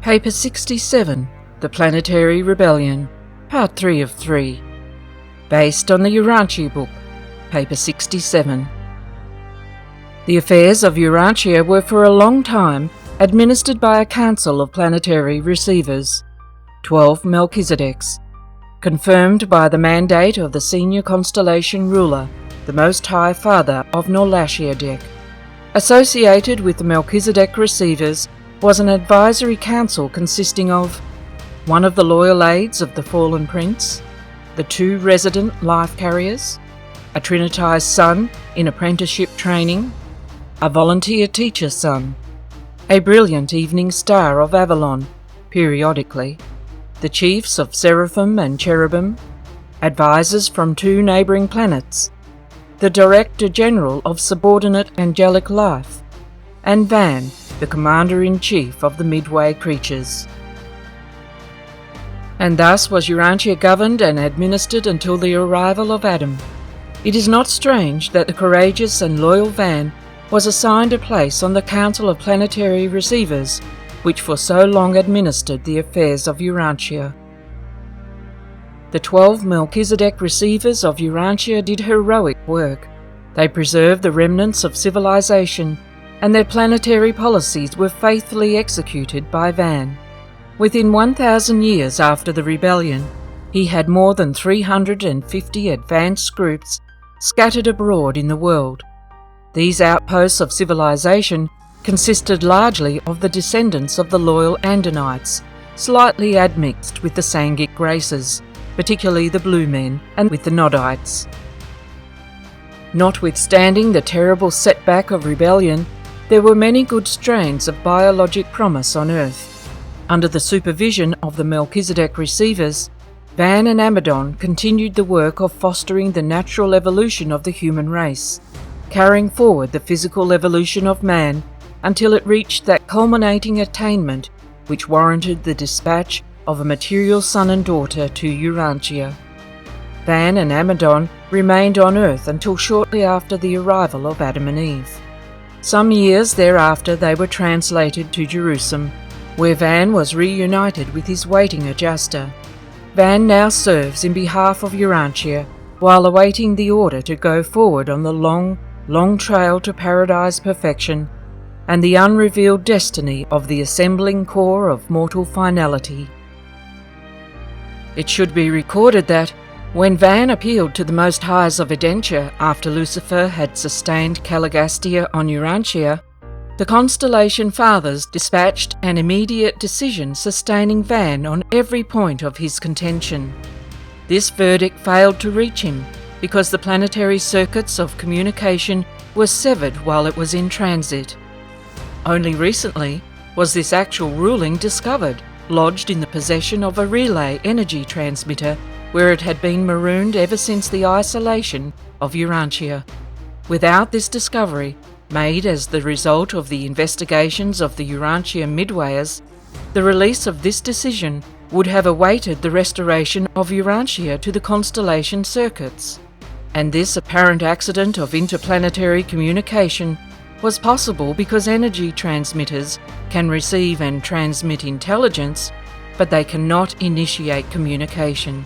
Paper 67, The Planetary Rebellion, Part 3 of 3. Based on the Urantia Book, Paper 67. The affairs of Urantia were for a long time administered by a council of planetary receivers, 12 Melchizedeks, confirmed by the mandate of the senior constellation ruler, the Most High Father of Urantia. Associated with the Melchizedek receivers was an advisory council consisting of one of the loyal aides of the fallen prince, the 2 resident life carriers, a trinitized son in apprenticeship training, a volunteer teacher son, a brilliant evening star of Avalon, periodically, the chiefs of Seraphim and Cherubim, advisors from 2 neighbouring planets, the Director General of Subordinate Angelic Life, and Van, the Commander-in-Chief of the Midway creatures. And thus was Urantia governed and administered until the arrival of Adam. It is not strange that the courageous and loyal Van was assigned a place on the Council of Planetary Receivers, which for so long administered the affairs of Urantia. The 12 Melchizedek receivers of Urantia did heroic work. They preserved the remnants of civilization, and their planetary policies were faithfully executed by Van. Within 1,000 years after the rebellion, he had more than 350 advanced groups scattered abroad in the world. These outposts of civilization consisted largely of the descendants of the loyal Andonites, slightly admixed with the Sangic races, particularly the Blue Men, and with the Nodites. Notwithstanding the terrible setback of rebellion, there were many good strains of biologic promise on Earth. Under the supervision of the Melchizedek receivers, Van and Amadon continued the work of fostering the natural evolution of the human race, carrying forward the physical evolution of man until it reached that culminating attainment which warranted the dispatch of a material son and daughter to Urantia. Van and Amadon remained on Earth until shortly after the arrival of Adam and Eve. Some years thereafter they were translated to Jerusalem, where Van was reunited with his waiting adjuster. Van now serves in behalf of Urantia while awaiting the order to go forward on the long trail to paradise perfection and the unrevealed destiny of the assembling core of mortal finality. It should be recorded that, when Van appealed to the Most Highs of Urantia after Lucifer had sustained Caligastia on Urantia, the Constellation Fathers dispatched an immediate decision sustaining Van on every point of his contention. This verdict failed to reach him because the planetary circuits of communication were severed while it was in transit. Only recently was this actual ruling discovered, lodged in the possession of a relay energy transmitter where it had been marooned ever since the isolation of Urantia. Without this discovery, made as the result of the investigations of the Urantia Midwayers, the release of this decision would have awaited the restoration of Urantia to the constellation circuits. And this apparent accident of interplanetary communication was possible because energy transmitters can receive and transmit intelligence, but they cannot initiate communication.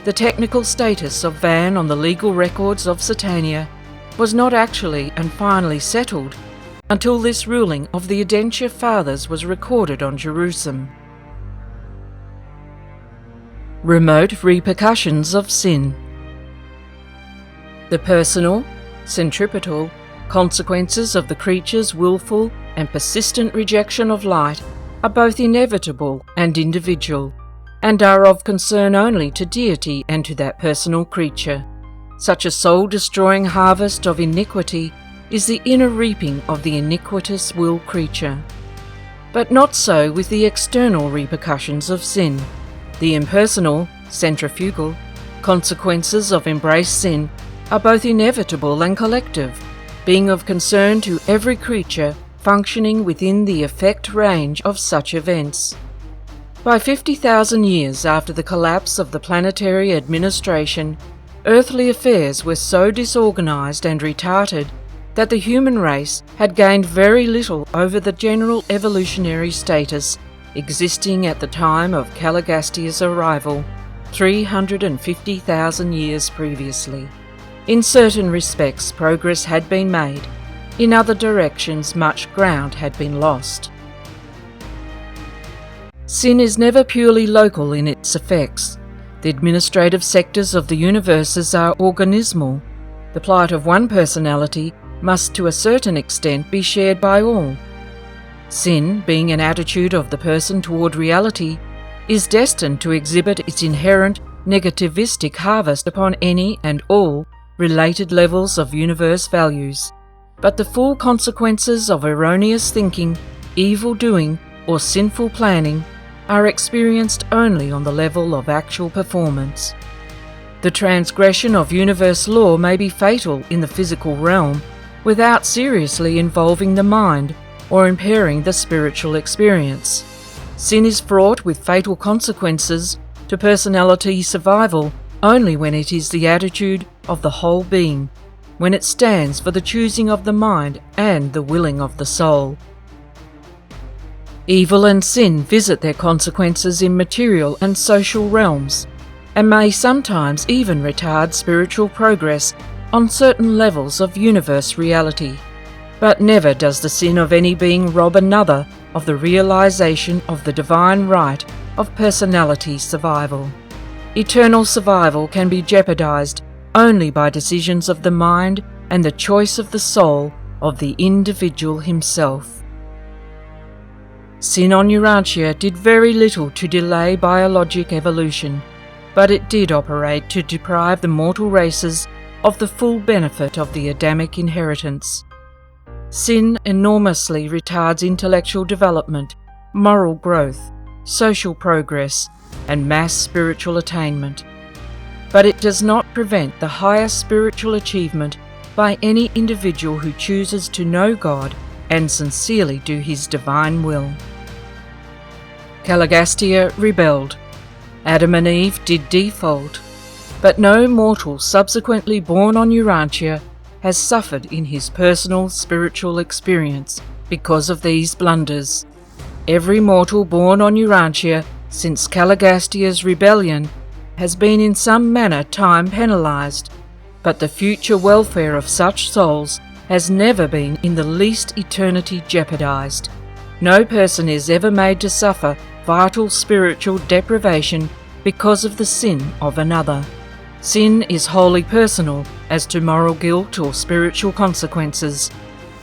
The technical status of Van on the legal records of Satania was not actually and finally settled until this ruling of the Urantia Fathers was recorded on Jerusalem. Remote repercussions of sin. The personal, centripetal consequences of the creature's willful and persistent rejection of light are both inevitable and individual, and are of concern only to deity and to that personal creature. Such a soul-destroying harvest of iniquity is the inner reaping of the iniquitous will creature. But not so with the external repercussions of sin. The impersonal, centrifugal consequences of embraced sin are both inevitable and collective, being of concern to every creature functioning within the effect range of such events. By 50,000 years after the collapse of the planetary administration, earthly affairs were so disorganized and retarded that the human race had gained very little over the general evolutionary status existing at the time of Caligastia's arrival 350,000 years previously. In certain respects, progress had been made. In other directions, much ground had been lost. Sin is never purely local in its effects. The administrative sectors of the universes are organismal. The plight of one personality must to a certain extent be shared by all. Sin, being an attitude of the person toward reality, is destined to exhibit its inherent negativistic harvest upon any and all related levels of universe values. But the full consequences of erroneous thinking, evil doing, or sinful planning are experienced only on the level of actual performance. The transgression of universe law may be fatal in the physical realm without seriously involving the mind or impairing the spiritual experience. Sin is fraught with fatal consequences to personality survival only when it is the attitude of the whole being, when it stands for the choosing of the mind and the willing of the soul. Evil and sin visit their consequences in material and social realms, and may sometimes even retard spiritual progress on certain levels of universe reality. But never does the sin of any being rob another of the realization of the divine right of personality survival. Eternal survival can be jeopardized only by decisions of the mind and the choice of the soul of the individual himself. Sin on Urantia did very little to delay biologic evolution, but it did operate to deprive the mortal races of the full benefit of the Adamic inheritance. Sin enormously retards intellectual development, moral growth, social progress, and mass spiritual attainment. But it does not prevent the highest spiritual achievement by any individual who chooses to know God and sincerely do His divine will. Caligastia rebelled. Adam and Eve did default, but no mortal subsequently born on Urantia has suffered in his personal spiritual experience because of these blunders. Every mortal born on Urantia since Caligastia's rebellion has been in some manner time penalized, but the future welfare of such souls has never been in the least eternity jeopardized. No person is ever made to suffer vital spiritual deprivation because of the sin of another. Sin is wholly personal as to moral guilt or spiritual consequences,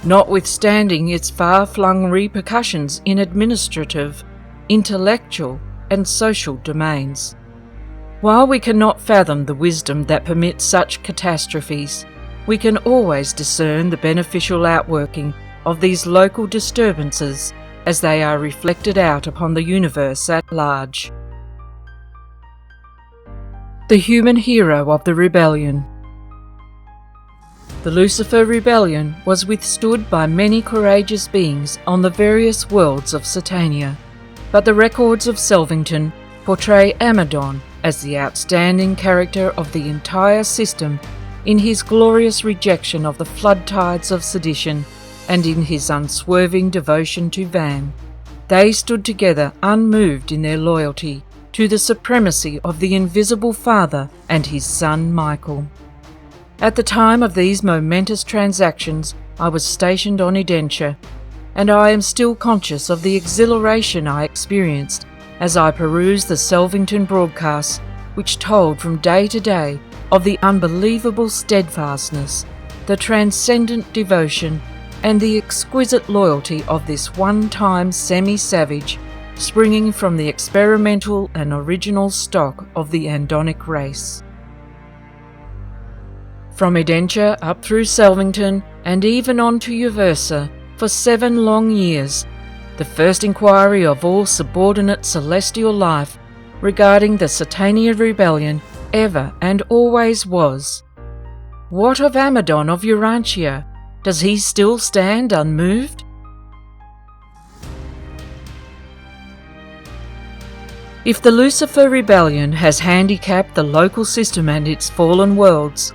notwithstanding its far-flung repercussions in administrative, intellectual, and social domains. While we cannot fathom the wisdom that permits such catastrophes, we can always discern the beneficial outworking of these local disturbances as they are reflected out upon the universe at large. The human hero of the rebellion. The Lucifer Rebellion was withstood by many courageous beings on the various worlds of Satania, but the records of Selvington portray Amadon as the outstanding character of the entire system in his glorious rejection of the flood tides of sedition and in his unswerving devotion to Van. They stood together unmoved in their loyalty to the supremacy of the invisible Father and his Son Michael. At the time of these momentous transactions, I was stationed on Urantia, and I am still conscious of the exhilaration I experienced as I perused the Selvington broadcasts, which told from day to day of the unbelievable steadfastness, the transcendent devotion, and the exquisite loyalty of this one-time semi-savage, springing from the experimental and original stock of the Andonic race. From Urantia up through Selvington and even on to Uversa for 7 long years, the first inquiry of all subordinate celestial life regarding the Planetary Rebellion ever and always was, what of Amadon of Urantia? Does he still stand unmoved? If the Lucifer Rebellion has handicapped the local system and its fallen worlds,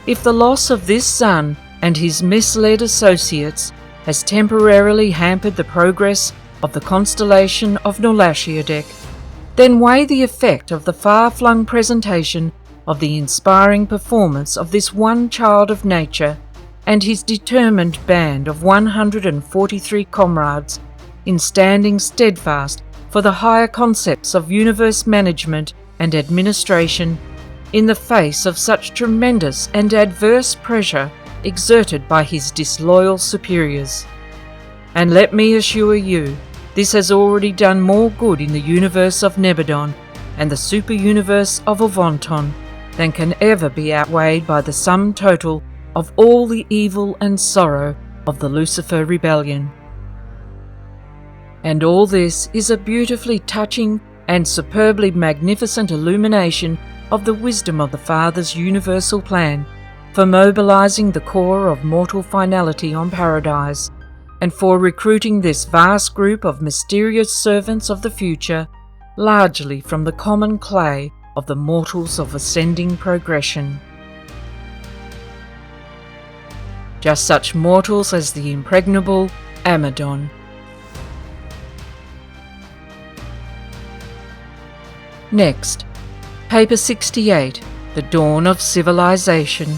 if the loss of this sun and his misled associates has temporarily hampered the progress of the constellation of Urantia, then weigh the effect of the far-flung presentation of the inspiring performance of this one child of nature and his determined band of 143 comrades in standing steadfast for the higher concepts of universe management and administration in the face of such tremendous and adverse pressure exerted by his disloyal superiors. And let me assure you, this has already done more good in the universe of Nebadon and the super-universe of Avonton than can ever be outweighed by the sum total of all the evil and sorrow of the Lucifer Rebellion. And all this is a beautifully touching and superbly magnificent illumination of the wisdom of the Father's universal plan for mobilizing the core of mortal finality on Paradise, and for recruiting this vast group of mysterious servants of the future, largely from the common clay of the mortals of ascending progression. Just such mortals as the impregnable Amadon. Next, Paper 68, The Dawn of Civilization.